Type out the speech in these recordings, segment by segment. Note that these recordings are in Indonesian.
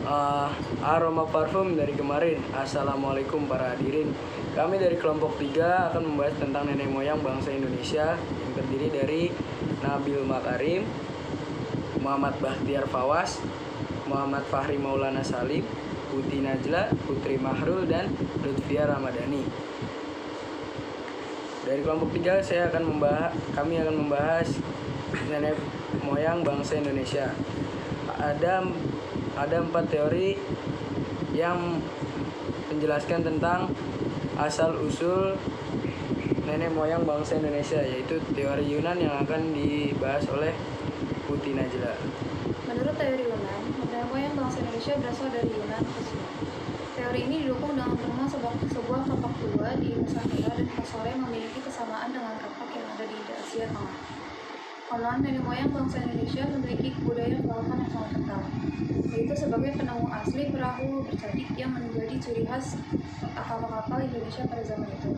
uh, aroma parfum dari kemarin. Assalamualaikum para hadirin. Kami dari kelompok 3 akan membahas tentang nenek moyang bangsa Indonesia yang terdiri dari Nabil Makarim, Muhammad Bahtiar Fawas, Muhammad Fahri Maulana Salim, Putri Najla, Putri Mahrul, dan Lutfia Ramadhani. Dari kelompok 3 kami akan membahas nenek moyang bangsa Indonesia. Ada 4 teori yang menjelaskan tentang asal-usul nenek moyang bangsa Indonesia, yaitu teori Yunan yang akan dibahas oleh Putri Najla. Menurut teori Yunan, nenek moyang bangsa Indonesia berasal dari Yunan Kuno. Teori ini didukung dengan temuan sebuah kapak tua di Nusantara dan pasalnya memiliki kesamaan dengan kapak yang ada di Asia Tengah. Konon nenek moyang bangsa Indonesia memiliki budaya kelautan yang sangat kental, yaitu sebagai penemu asli perahu bercadik yang menjadi ciri khas kapal-kapal Indonesia pada zaman itu.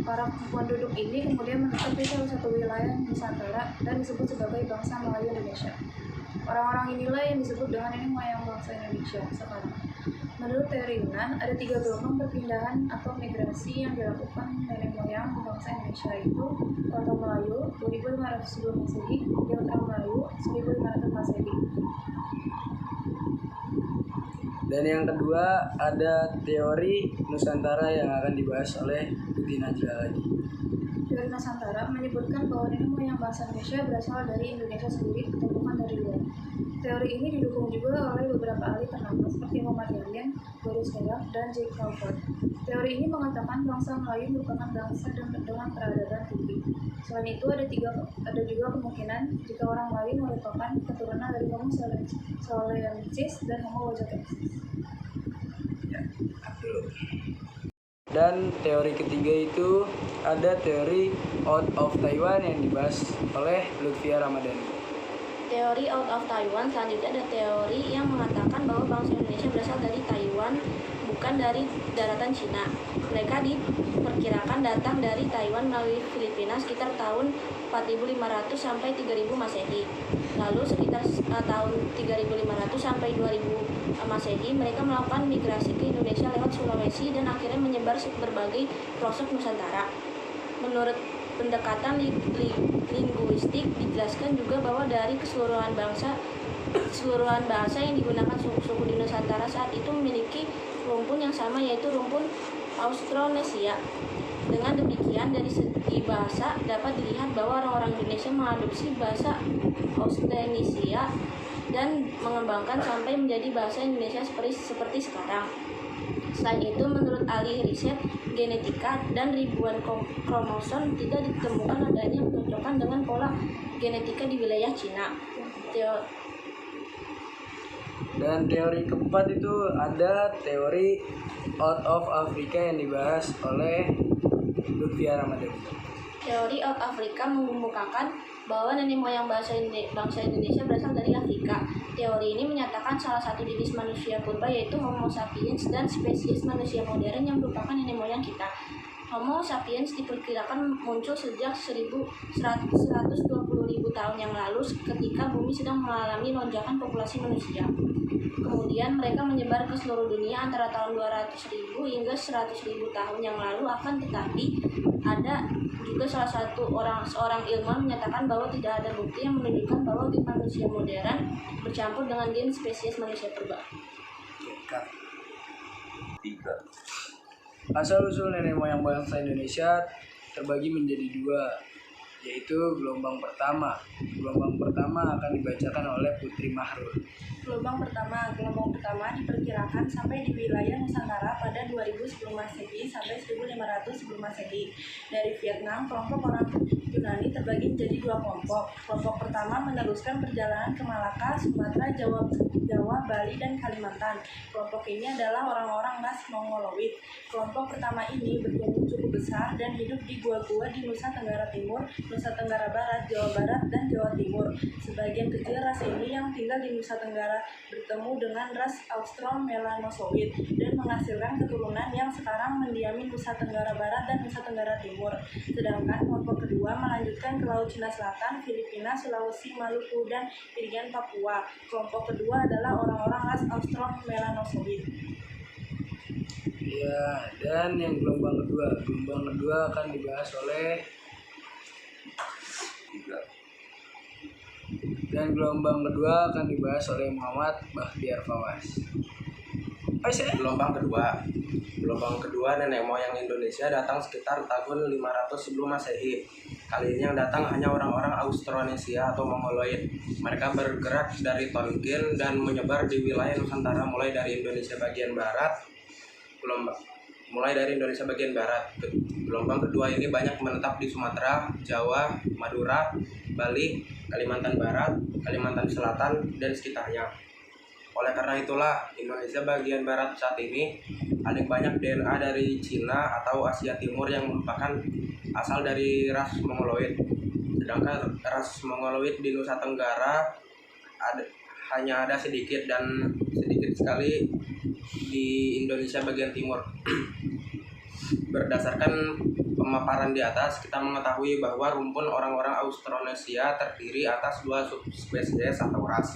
Para penduduk ini kemudian menetap di salah satu wilayah Nusantara dan disebut sebagai bangsa Melayu Indonesia. Orang-orang inilah yang disebut dengan nenek moyang bangsa Indonesia sekarang. Menurut teori Yunan, ada 3 gelombang perpindahan atau migrasi yang dilakukan nenek moyang bangsa Indonesia, yaitu Proto Melayu 2500 sebelum Masehi, Neotra Melayu 1500 Masehi. Dan yang kedua ada teori Nusantara yang akan dibahas oleh Putri Najla lagi. Teori Nusantara menyebutkan bahwa nenek moyang bangsa Indonesia berasal dari Indonesia sendiri atau bukan dari luar. Teori ini didukung juga oleh beberapa ahli ternama seperti Muhammad Yamin, Boris Heller, dan J. Crawford. Teori ini mengatakan bangsa Melayu merupakan bangsa dengan peradaban tinggi. Selain itu ada juga kemungkinan jika orang Melayu merupakan keturunan dari Homo Solensis dan Homo Wajachensis. Ya, betul. Dan teori ketiga itu ada teori Out of Taiwan yang dibahas oleh Lutfia Ramadhani. Teori Out of Taiwan selanjutnya ada teori yang mengatakan bahwa bangsa Indonesia berasal dari Taiwan, bukan dari daratan Cina. Mereka diperkirakan datang dari Taiwan melalui Filipina sekitar tahun 4500 sampai 3000 Masehi. Lalu sekitar tahun 3500 sampai 2000 Masehi mereka melakukan migrasi ke Indonesia lewat Sulawesi dan akhirnya menyebar ke berbagai pelosok Nusantara. Menurut pendekatan linguistik dijelaskan juga bahwa dari keseluruhan bahasa yang digunakan suku-suku di Nusantara saat itu memiliki rumpun yang sama, yaitu rumpun Austronesia. Dengan demikian, dari segi bahasa dapat dilihat bahwa orang-orang Indonesia mengadopsi bahasa Austronesia dan mengembangkan sampai menjadi bahasa Indonesia seperti sekarang. Selain itu, menurut ahli riset genetika dan ribuan kromosom tidak ditemukan adanya kecocokan dengan pola genetika di wilayah Cina. Dan teori keempat itu ada teori Out of Africa yang dibahas oleh Lutfia Ramadhani. Teori Out Africa mengemukakan bahwa nenek moyang bangsa Indonesia berasal dari Afrika. Teori ini menyatakan salah satu jenis manusia purba yaitu Homo sapiens dan spesies manusia modern yang merupakan nenek moyang kita. Homo sapiens diperkirakan muncul sejak 120.000 tahun yang lalu ketika bumi sedang mengalami lonjakan populasi manusia. Kemudian mereka menyebar ke seluruh dunia antara tahun 200.000 hingga 100.000 tahun yang lalu. Akan tetapi ada juga seorang ilmuwan menyatakan bahwa tidak ada bukti yang menunjukkan bahwa gen manusia modern bercampur dengan gen spesies manusia purba. 3. Asal-usul nenek moyang bangsa Indonesia terbagi menjadi 2, yaitu gelombang pertama. Gelombang pertama akan dibacakan oleh Putri Mahrul. Gelombang pertama diperkirakan sampai di wilayah Nusantara pada 2000 sebelum Masehi sampai 1500 sebelum Masehi. Dari Vietnam, kelompok orang Yunani terbagi menjadi 2 kelompok. Kelompok pertama meneruskan perjalanan ke Malaka, Sumatera, Jawa, Bali, dan Kalimantan. Kelompok ini adalah orang-orang ras Mongoloid. Kelompok pertama ini bertumbuh cukup besar dan hidup di gua-gua di Nusa Tenggara Timur, Nusa Tenggara Barat, Jawa Barat, dan Jawa Timur. Sebagian kecil ras ini yang tinggal di Nusa Tenggara bertemu dengan ras Austro-Melanozoid dan menghasilkan keturunan yang sekarang mendiami Nusa Tenggara Barat dan Nusa Tenggara Timur. Sedangkan kelompok kedua melanjutkan ke Laut Cina Selatan, Filipina, Sulawesi, Maluku, dan Irian Papua. Kelompok kedua adalah orang-orang ras Austro-Melanosoid. Ya, dan yang gelombang kedua akan dibahas oleh Muhammad Bahtiar Fawaz. Gelombang kedua nenek moyang Indonesia datang sekitar tahun 500 sebelum Masehi. Kali ini yang datang hanya orang-orang Austronesia atau Mongoloid. Mereka bergerak dari Tonkin dan menyebar di wilayah Nusantara mulai dari Indonesia bagian barat. Gelombang kedua ini banyak menetap di Sumatera, Jawa, Madura, Bali, Kalimantan Barat, Kalimantan Selatan, dan sekitarnya. Oleh karena itulah, Indonesia bagian barat saat ini paling banyak DNA dari Cina atau Asia Timur yang merupakan asal dari ras Mongoloid. Sedangkan ras Mongoloid di Nusa Tenggara hanya ada sedikit sekali di Indonesia bagian timur. Berdasarkan pemaparan di atas, kita mengetahui bahwa rumpun orang-orang Austronesia terdiri atas dua subspesies atau ras,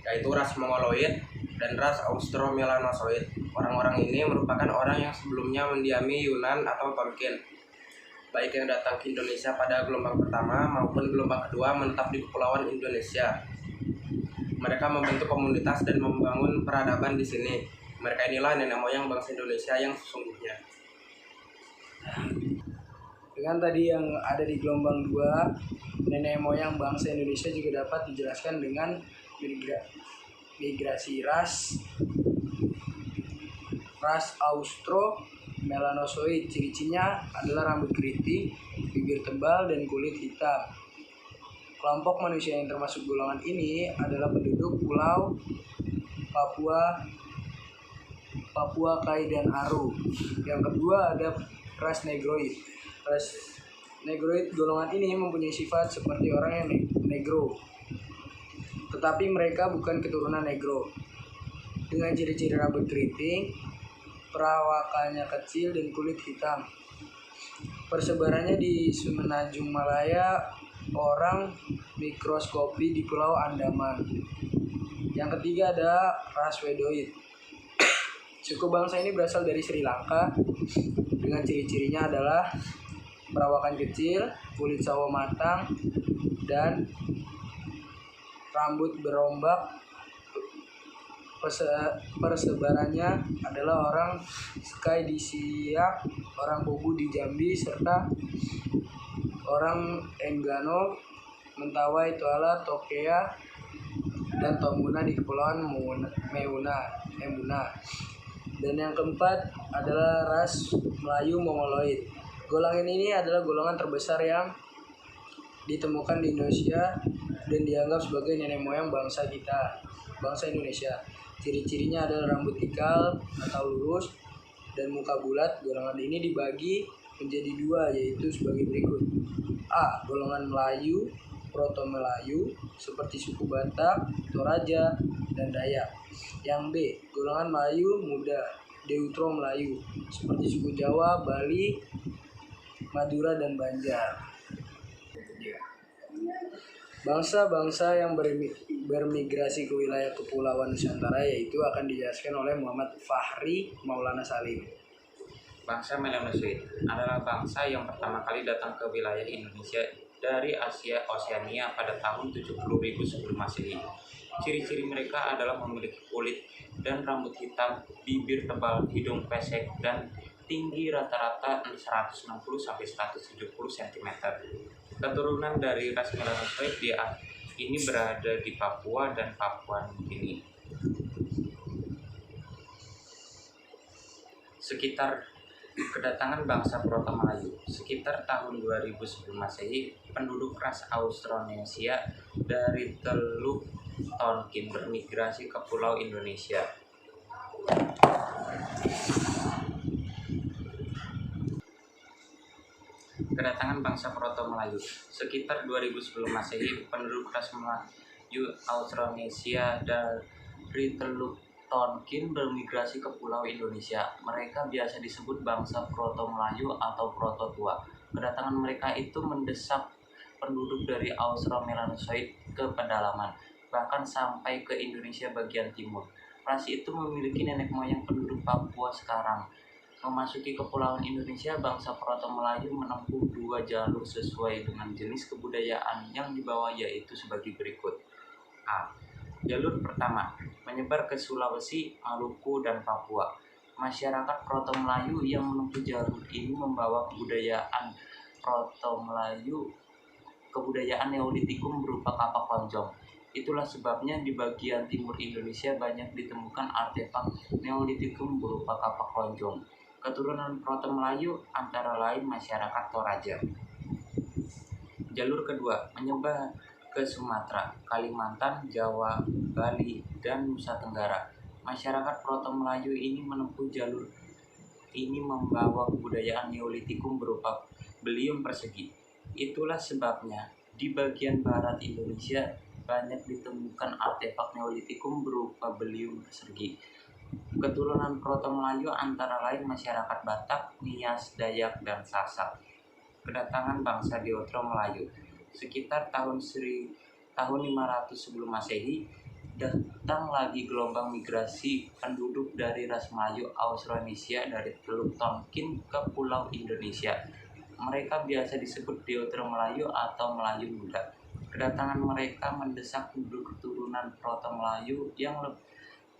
yaitu ras Mongoloid dan ras Austro-Melanosoid. Orang-orang ini merupakan orang yang sebelumnya mendiami Yunan atau Tonkin. Baik yang datang ke Indonesia pada gelombang pertama maupun gelombang kedua menetap di Kepulauan Indonesia. Mereka membentuk komunitas dan membangun peradaban di sini. Mereka inilah nenek moyang bangsa Indonesia yang sesungguhnya. Dengan tadi yang ada di gelombang 2, nenek moyang bangsa Indonesia juga dapat dijelaskan dengan migrasi ras Austro-Melanosoid. Ciri-cirinya adalah rambut keriting, bibir tebal, dan kulit hitam. Kelompok manusia yang termasuk golongan ini adalah penduduk pulau Papua, Kai, dan Aru. Yang kedua ada ras Negroid. Ras Negroid golongan ini mempunyai sifat seperti orang yang negro, tetapi mereka bukan keturunan negro. Dengan ciri-ciri rambut keriting, perawakannya kecil, dan kulit hitam. Persebarannya di Semenanjung Malaya, orang mikroskopi di Pulau Andaman. Yang ketiga ada ras Wedoid. Suku bangsa ini berasal dari Sri Lanka. Dengan ciri-cirinya adalah perawakan kecil, kulit sawo matang, dan rambut berombak. Persebarannya adalah orang Sky di Siak, orang Pugu di Jambi, serta orang Enggano, Mentawai, Toala, Tokea, dan Tomuna di Kepulauan Emuna. Dan yang keempat adalah ras Melayu Mongoloid. Golongan ini adalah golongan terbesar yang ditemukan di Indonesia dan dianggap sebagai nenek moyang bangsa Indonesia. Ciri-cirinya adalah rambut ikal atau lurus dan muka bulat. Golongan ini dibagi menjadi dua, yaitu sebagai berikut. A. Golongan Melayu, Proto-Melayu, seperti suku Batak, Toraja, dan Dayak. Yang B. Golongan Melayu Muda, Deutero-Melayu, seperti suku Jawa, Bali, Madura, dan Banjar. Bangsa-bangsa yang bermigrasi ke wilayah Kepulauan Nusantara yaitu akan dijelaskan oleh Muhammad Fahri Maulana Salim. Bangsa Melanosoid adalah bangsa yang pertama kali datang ke wilayah Indonesia dari Asia Oseania pada tahun 70.000 sebelum Masehi. Ciri-ciri mereka adalah memiliki kulit dan rambut hitam, bibir tebal, hidung pesek, dan tinggi rata-rata 160-170 cm. Keturunan dari ras Melanosoid ini berada di Papua dan Papua Nugini. Sekitar kedatangan bangsa Proto-Melayu. Sekitar tahun 2000 sebelum Masehi, penduduk ras Austronesia dari Teluk Tonkin bermigrasi ke Pulau Indonesia. Kedatangan bangsa Proto-Melayu. Sekitar 2000 sebelum Masehi, penduduk ras Melayu Austronesia dari Teluk Tonkin bermigrasi ke Pulau Indonesia. Mereka biasa disebut bangsa Proto-Melayu atau Proto-Tua. Kedatangan mereka itu mendesak penduduk dari Australomelanozoid ke pedalaman, bahkan sampai ke Indonesia bagian timur. Ras itu memiliki nenek moyang penduduk Papua sekarang. Memasuki kepulauan Indonesia, bangsa Proto Melayu menempuh dua jalur sesuai dengan jenis kebudayaan yang dibawa, yaitu sebagai berikut. A. Jalur pertama, menyebar ke Sulawesi, Maluku, dan Papua. Masyarakat Proto Melayu yang menempuh jalur ini membawa kebudayaan Proto Melayu, kebudayaan Neolitikum berupa kapak lonjong. Itulah sebabnya di bagian timur Indonesia banyak ditemukan artefak Neolitikum berupa kapak lonjong. Keturunan Proto Melayu antara lain masyarakat Toraja. Jalur kedua, menyebar ke Sumatera, Kalimantan, Jawa, Bali, dan Nusa Tenggara. Masyarakat Proto Melayu ini menempuh jalur ini membawa kebudayaan Neolitikum berupa belium persegi. Itulah sebabnya di bagian barat Indonesia banyak ditemukan artefak Neolitikum berupa belium persegi. Keturunan Proto Melayu antara lain masyarakat Batak, Nias, Dayak, dan Sasak. Kedatangan bangsa Deutero Melayu sekitar tahun 500 sebelum Masehi, datang lagi gelombang migrasi penduduk dari ras Melayu Austronesia dari Teluk Tonkin ke Pulau Indonesia. Mereka biasa disebut Deutero Melayu atau Melayu Muda. Kedatangan mereka mendesak penduduk keturunan Proto Melayu yang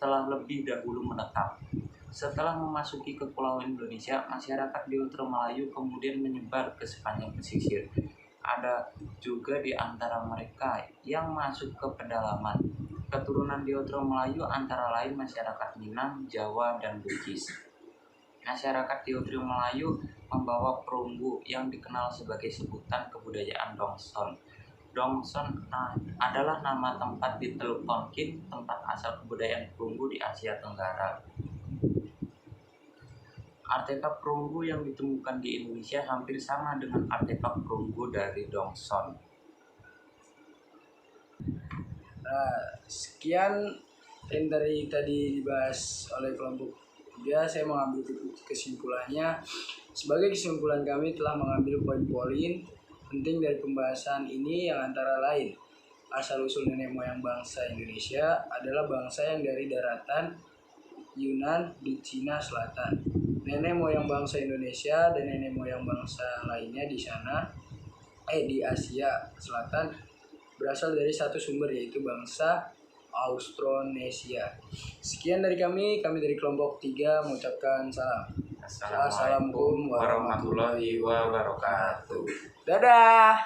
telah lebih dahulu menetap. Setelah memasuki kepulauan Indonesia, masyarakat Deutero Melayu kemudian menyebar ke sepanjang pesisir. Ada juga di antara mereka yang masuk ke pedalaman. Keturunan Deutero Melayu antara lain masyarakat Minang, Jawa, dan Bugis. Masyarakat Deutero Melayu membawa perunggu yang dikenal sebagai sebutan kebudayaan Dongson. Dongson adalah nama tempat di Teluk Tonkin, tempat asal kebudayaan perunggu di Asia Tenggara. Artefak perunggu yang ditemukan di Indonesia hampir sama dengan artefak perunggu dari Dongson. Sekian yang dari tadi dibahas oleh kelompok 3. Saya mengambil kesimpulannya. Sebagai kesimpulan, kami telah mengambil poin-poin penting dari pembahasan ini, yang antara lain asal-usul nenek moyang bangsa Indonesia adalah bangsa yang dari daratan Yunan di Cina Selatan. Nenek moyang bangsa Indonesia dan nenek moyang bangsa lainnya di Asia Selatan berasal dari satu sumber, yaitu bangsa Austronesia. Sekian dari kami dari kelompok 3 mengucapkan salam. Assalamualaikum warahmatullahi wabarakatuh. Dadah.